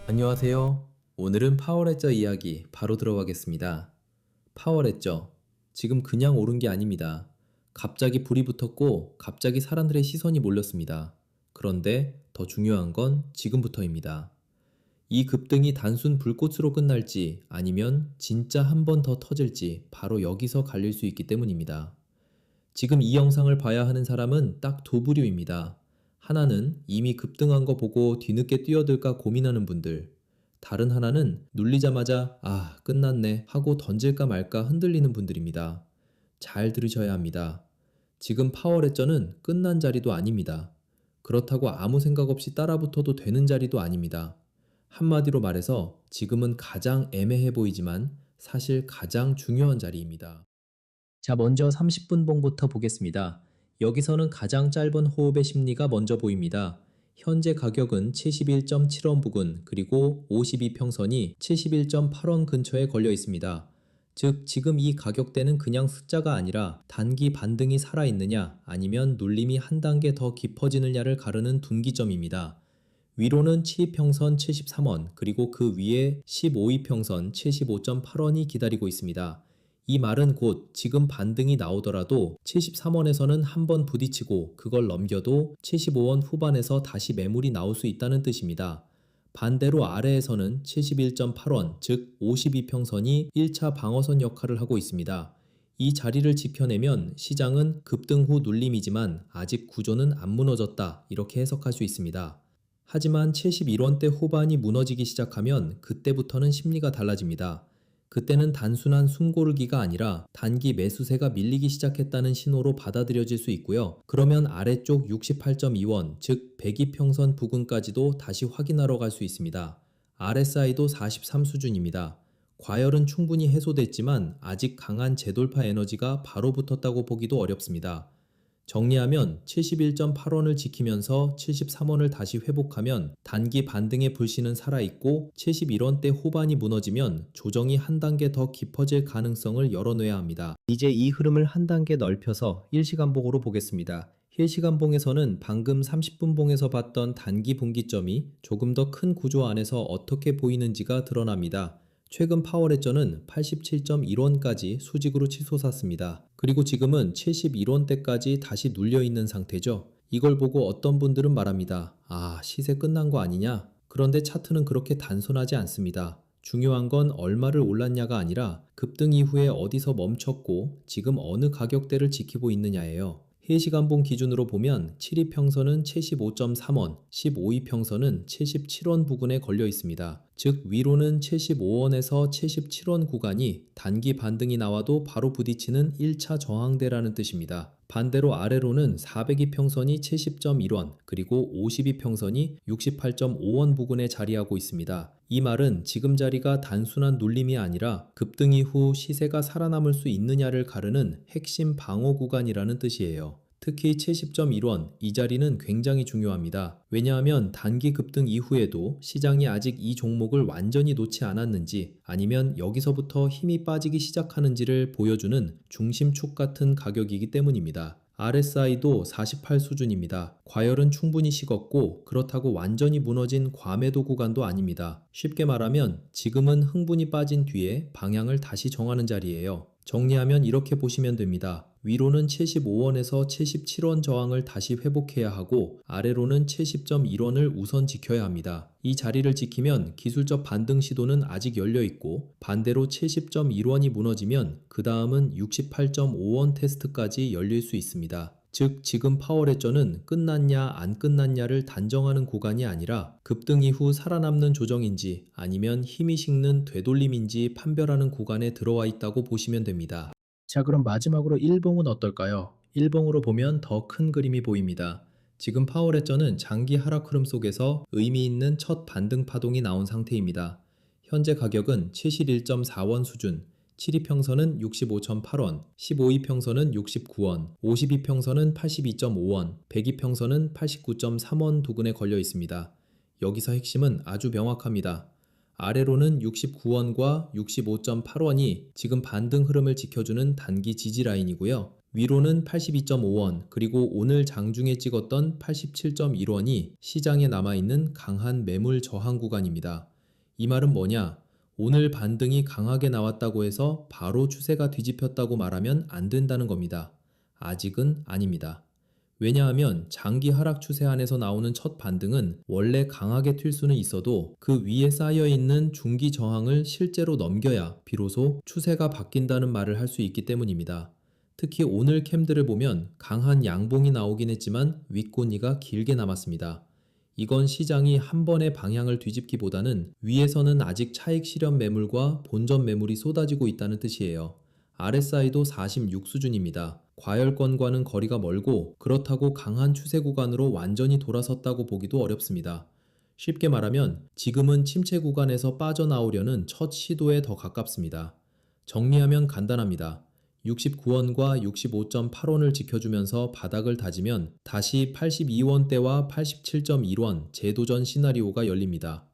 안녕하세요. 오늘은 파워레저 이야기 바로 들어가겠습니다. 파워레저. 지금 그냥 오른 게 아닙니다. 갑자기 불이 붙었고 갑자기 사람들의 시선이 몰렸습니다. 그런데 더 중요한 건 지금부터입니다. 이 급등이 단순 불꽃으로 끝날지 아니면 진짜 한 번 더 터질지 바로 여기서 갈릴 수 있기 때문입니다. 지금 이 영상을 봐야 하는 사람은 딱 두 부류입니다. 하나는 이미 급등한 거 보고 뒤늦게 뛰어들까 고민하는 분들. 다른 하나는 눌리자마자 끝났네 하고 던질까 말까 흔들리는 분들입니다. 잘 들으셔야 합니다. 지금 파워레저는 끝난 자리도 아닙니다. 그렇다고 아무 생각 없이 따라붙어도 되는 자리도 아닙니다. 한마디로 말해서 지금은 가장 애매해 보이지만 사실 가장 중요한 자리입니다. 자, 먼저 30분 봉부터 보겠습니다. 여기서는 가장 짧은 호흡의 심리가 먼저 보입니다. 현재 가격은 71.7원 부근 그리고 52평선이 71.8원 근처에 걸려 있습니다. 즉 지금 이 가격대는 그냥 숫자가 아니라 단기 반등이 살아있느냐 아니면 눌림이 한 단계 더 깊어지느냐를 가르는 분기점입니다. 위로는 7이평선 73원 그리고 그 위에 15이평선 75.8원이 기다리고 있습니다. 이 말은 곧 지금 반등이 나오더라도 73원에서는 한번 부딪히고 그걸 넘겨도 75원 후반에서 다시 매물이 나올 수 있다는 뜻입니다. 반대로 아래에서는 71.8원, 즉 52평선이 1차 방어선 역할을 하고 있습니다. 이 자리를 지켜내면 시장은 급등 후 눌림이지만 아직 구조는 안 무너졌다 이렇게 해석할 수 있습니다. 하지만 71원대 후반이 무너지기 시작하면 그때부터는 심리가 달라집니다. 그때는 단순한 숨고르기가 아니라 단기 매수세가 밀리기 시작했다는 신호로 받아들여질 수 있고요. 그러면 아래쪽 68.2원, 즉 102평선 부근까지도 다시 확인하러 갈 수 있습니다. RSI도 43 수준입니다. 과열은 충분히 해소됐지만 아직 강한 재돌파 에너지가 바로 붙었다고 보기도 어렵습니다. 정리하면 71.8원을 지키면서 73원을 다시 회복하면 단기 반등의 불씨는 살아있고 71원대 후반이 무너지면 조정이 한 단계 더 깊어질 가능성을 열어놔야 합니다. 이제 이 흐름을 한 단계 넓혀서 일시간봉으로 보겠습니다. 실시간봉에서는 방금 30분 봉에서 봤던 단기 분기점이 조금 더 큰 구조 안에서 어떻게 보이는지가 드러납니다. 최근 파워레저는 87.1원까지 수직으로 치솟았습니다. 그리고 지금은 71원대까지 다시 눌려있는 상태죠. 이걸 보고 어떤 분들은 말합니다. 시세 끝난 거 아니냐? 그런데 차트는 그렇게 단순하지 않습니다. 중요한 건 얼마를 올랐냐가 아니라 급등 이후에 어디서 멈췄고 지금 어느 가격대를 지키고 있느냐예요. 실시간봉 기준으로 보면 7이평선은 75.3원, 15이평선은 77원 부근에 걸려 있습니다. 즉 위로는 75원에서 77원 구간이 단기 반등이 나와도 바로 부딪히는 1차 저항대라는 뜻입니다. 반대로 아래로는 402평선이 70.1원 그리고 52평선이 68.5원 부근에 자리하고 있습니다. 이 말은 지금 자리가 단순한 눌림이 아니라 급등 이후 시세가 살아남을 수 있느냐를 가르는 핵심 방어 구간이라는 뜻이에요. 특히 70.1원 이 자리는 굉장히 중요합니다. 왜냐하면 단기 급등 이후에도 시장이 아직 이 종목을 완전히 놓지 않았는지 아니면 여기서부터 힘이 빠지기 시작하는지를 보여주는 중심축 같은 가격이기 때문입니다. RSI도 48 수준입니다. 과열은 충분히 식었고 그렇다고 완전히 무너진 과매도 구간도 아닙니다. 쉽게 말하면 지금은 흥분이 빠진 뒤에 방향을 다시 정하는 자리예요. 정리하면 이렇게 보시면 됩니다. 위로는 75원에서 77원 저항을 다시 회복해야 하고 아래로는 70.1원을 우선 지켜야 합니다. 이 자리를 지키면 기술적 반등 시도는 아직 열려 있고 반대로 70.1원이 무너지면 그 다음은 68.5원 테스트까지 열릴 수 있습니다. 즉 지금 파워레저는 끝났냐 안 끝났냐를 단정하는 구간이 아니라 급등 이후 살아남는 조정인지 아니면 힘이 식는 되돌림인지 판별하는 구간에 들어와 있다고 보시면 됩니다. 자, 그럼 마지막으로 일봉은 어떨까요? 일봉으로 보면 더 큰 그림이 보입니다. 지금 파워레저는 장기 하락 흐름 속에서 의미 있는 첫 반등 파동이 나온 상태입니다. 현재 가격은 71.4원 수준, 7이평선은 65.8원, 15이평선은 69원, 52평선은 82.5원, 100이평선은 89.3원 부근에 걸려 있습니다. 여기서 핵심은 아주 명확합니다. 아래로는 69원과 65.8원이 지금 반등 흐름을 지켜주는 단기 지지 라인이고요. 위로는 82.5원 그리고 오늘 장중에 찍었던 87.1원이 시장에 남아있는 강한 매물 저항 구간입니다. 이 말은 뭐냐? 오늘 반등이 강하게 나왔다고 해서 바로 추세가 뒤집혔다고 말하면 안 된다는 겁니다. 아직은 아닙니다. 왜냐하면 장기 하락 추세 안에서 나오는 첫 반등은 원래 강하게 튈 수는 있어도 그 위에 쌓여 있는 중기 저항을 실제로 넘겨야 비로소 추세가 바뀐다는 말을 할 수 있기 때문입니다. 특히 오늘 캠들을 보면 강한 양봉이 나오긴 했지만 윗꼬리가 길게 남았습니다. 이건 시장이 한 번의 방향을 뒤집기보다는 위에서는 아직 차익 실현 매물과 본전 매물이 쏟아지고 있다는 뜻이에요. RSI도 46 수준입니다. 과열권과는 거리가 멀고 그렇다고 강한 추세 구간으로 완전히 돌아섰다고 보기도 어렵습니다. 쉽게 말하면 지금은 침체 구간에서 빠져나오려는 첫 시도에 더 가깝습니다. 정리하면 간단합니다. 69원과 65.8원을 지켜주면서 바닥을 다지면 다시 82원대와 87.1원 재도전 시나리오가 열립니다.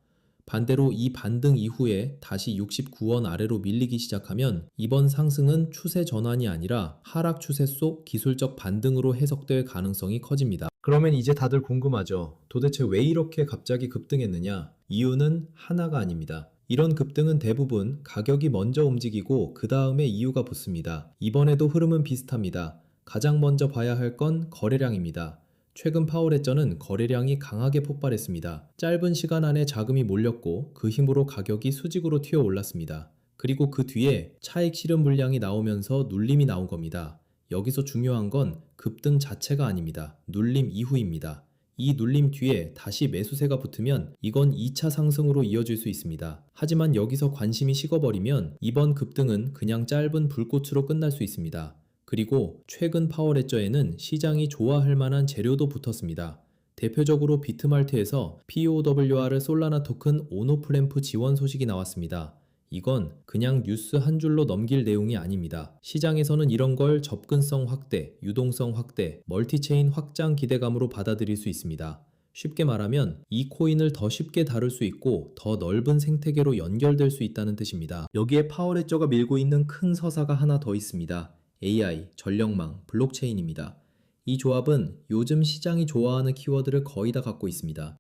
반대로 이 반등 이후에 다시 69원 아래로 밀리기 시작하면 이번 상승은 추세 전환이 아니라 하락 추세 속 기술적 반등으로 해석될 가능성이 커집니다. 그러면 이제 다들 궁금하죠. 도대체 왜 이렇게 갑자기 급등했느냐? 이유는 하나가 아닙니다. 이런 급등은 대부분 가격이 먼저 움직이고 그 다음에 이유가 붙습니다. 이번에도 흐름은 비슷합니다. 가장 먼저 봐야 할 건 거래량입니다. 최근 파월해저는 거래량이 강하게 폭발했습니다. 짧은 시간 안에 자금이 몰렸고 그 힘으로 가격이 수직으로 튀어 올랐습니다. 그리고 그 뒤에 차익 실현 물량이 나오면서 눌림이 나온 겁니다. 여기서 중요한 건 급등 자체가 아닙니다. 눌림 이후입니다. 이 눌림 뒤에 다시 매수세가 붙으면 이건 2차 상승으로 이어질 수 있습니다. 하지만 여기서 관심이 식어버리면 이번 급등은 그냥 짧은 불꽃으로 끝날 수 있습니다. 그리고 최근 파월해저에는 시장이 좋아할 만한 재료도 붙었습니다. 대표적으로 비트말트에서 POWR 솔라나 토큰 온오프램프 지원 소식이 나왔습니다. 이건 그냥 뉴스 한 줄로 넘길 내용이 아닙니다. 시장에서는 이런 걸 접근성 확대, 유동성 확대, 멀티체인 확장 기대감으로 받아들일 수 있습니다. 쉽게 말하면 이 코인을 더 쉽게 다룰 수 있고 더 넓은 생태계로 연결될 수 있다는 뜻입니다. 여기에 파월해저가 밀고 있는 큰 서사가 하나 더 있습니다. AI, 전력망, 블록체인입니다. 이 조합은 요즘 시장이 좋아하는 키워드를 거의 다 갖고 있습니다.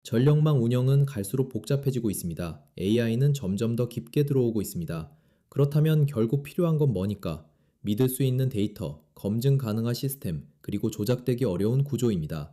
전력망 운영은 갈수록 복잡해지고 있습니다. AI는 점점 더 깊게 들어오고 있습니다. 그렇다면 결국 필요한 건 뭐니까? 믿을 수 있는 데이터, 검증 가능한 시스템, 그리고 조작되기 어려운 구조입니다.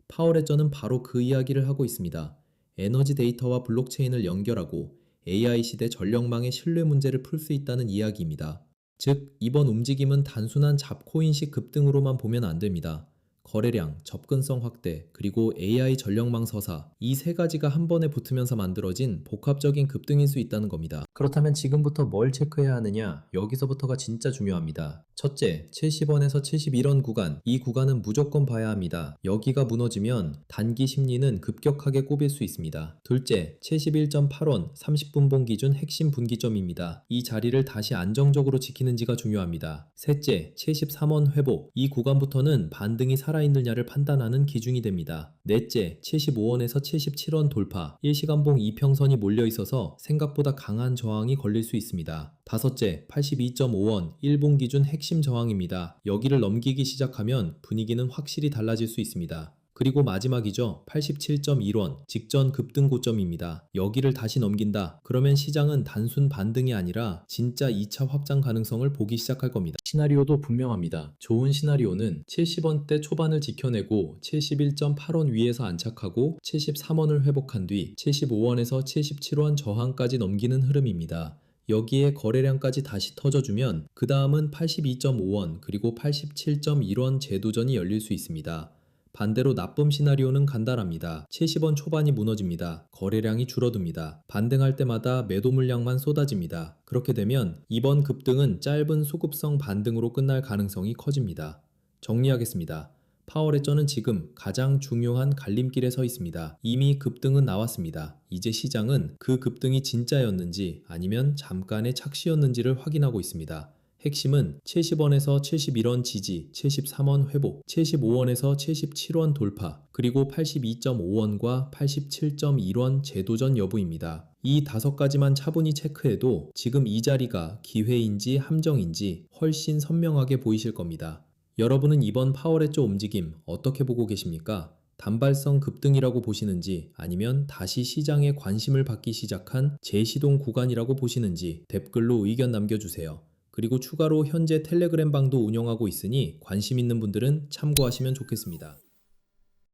파월해저는 바로 그 이야기를 하고 있습니다. 에너지 데이터와 블록체인을 연결하고 AI 시대 전력망의 신뢰 문제를 풀 수 있다는 이야기입니다. 즉, 이번 움직임은 단순한 잡코인식 급등으로만 보면 안 됩니다. 거래량, 접근성 확대, 그리고 AI 전력망 서사, 이 세 가지가 한 번에 붙으면서 만들어진 복합적인 급등일 수 있다는 겁니다. 그렇다면 지금부터 뭘 체크해야 하느냐? 여기서부터가 진짜 중요합니다. 첫째, 70원에서 71원 구간. 이 구간은 무조건 봐야 합니다. 여기가 무너지면 단기 심리는 급격하게 꼽일 수 있습니다. 둘째, 71.8원 30분봉 기준 핵심 분기점입니다. 이 자리를 다시 안정적으로 지키는지가 중요합니다. 셋째, 73원 회복. 이 구간부터는 반등이 살아있느냐를 판단하는 기준이 됩니다. 넷째, 75원에서 77원 돌파. 일시간봉 이평선이 몰려있어서 생각보다 강한 저항이 걸릴 수 있습니다. 다섯째, 82.5원 1봉 기준 핵심 저항입니다. 여기를 넘기기 시작하면 분위기는 확실히 달라질 수 있습니다. 그리고 마지막이죠. 87.1원 직전 급등 고점입니다. 여기를 다시 넘긴다. 그러면 시장은 단순 반등이 아니라 진짜 2차 확장 가능성을 보기 시작할 겁니다. 시나리오도 분명합니다. 좋은 시나리오는 70원대 초반을 지켜내고 71.8원 위에서 안착하고 73원을 회복한 뒤 75원에서 77원 저항까지 넘기는 흐름입니다. 여기에 거래량까지 다시 터져주면 그 다음은 82.5원 그리고 87.1원 재도전이 열릴 수 있습니다. 반대로 나쁨 시나리오는 간단합니다. 70원 초반이 무너집니다. 거래량이 줄어듭니다. 반등할 때마다 매도 물량만 쏟아집니다. 그렇게 되면 이번 급등은 짧은 수급성 반등으로 끝날 가능성이 커집니다. 정리하겠습니다. 파월해저는 지금 가장 중요한 갈림길에 서 있습니다. 이미 급등은 나왔습니다. 이제 시장은 그 급등이 진짜였는지 아니면 잠깐의 착시였는지를 확인하고 있습니다. 핵심은 70원에서 71원 지지, 73원 회복, 75원에서 77원 돌파, 그리고 82.5원과 87.1원 재도전 여부입니다. 이 5가지만 차분히 체크해도 지금 이 자리가 기회인지 함정인지 훨씬 선명하게 보이실 겁니다. 여러분은 이번 파월해저 움직임 어떻게 보고 계십니까? 단발성 급등이라고 보시는지 아니면 다시 시장에 관심을 받기 시작한 재시동 구간이라고 보시는지 댓글로 의견 남겨주세요. 그리고 추가로 현재 텔레그램 방도 운영하고 있으니 관심 있는 분들은 참고하시면 좋겠습니다.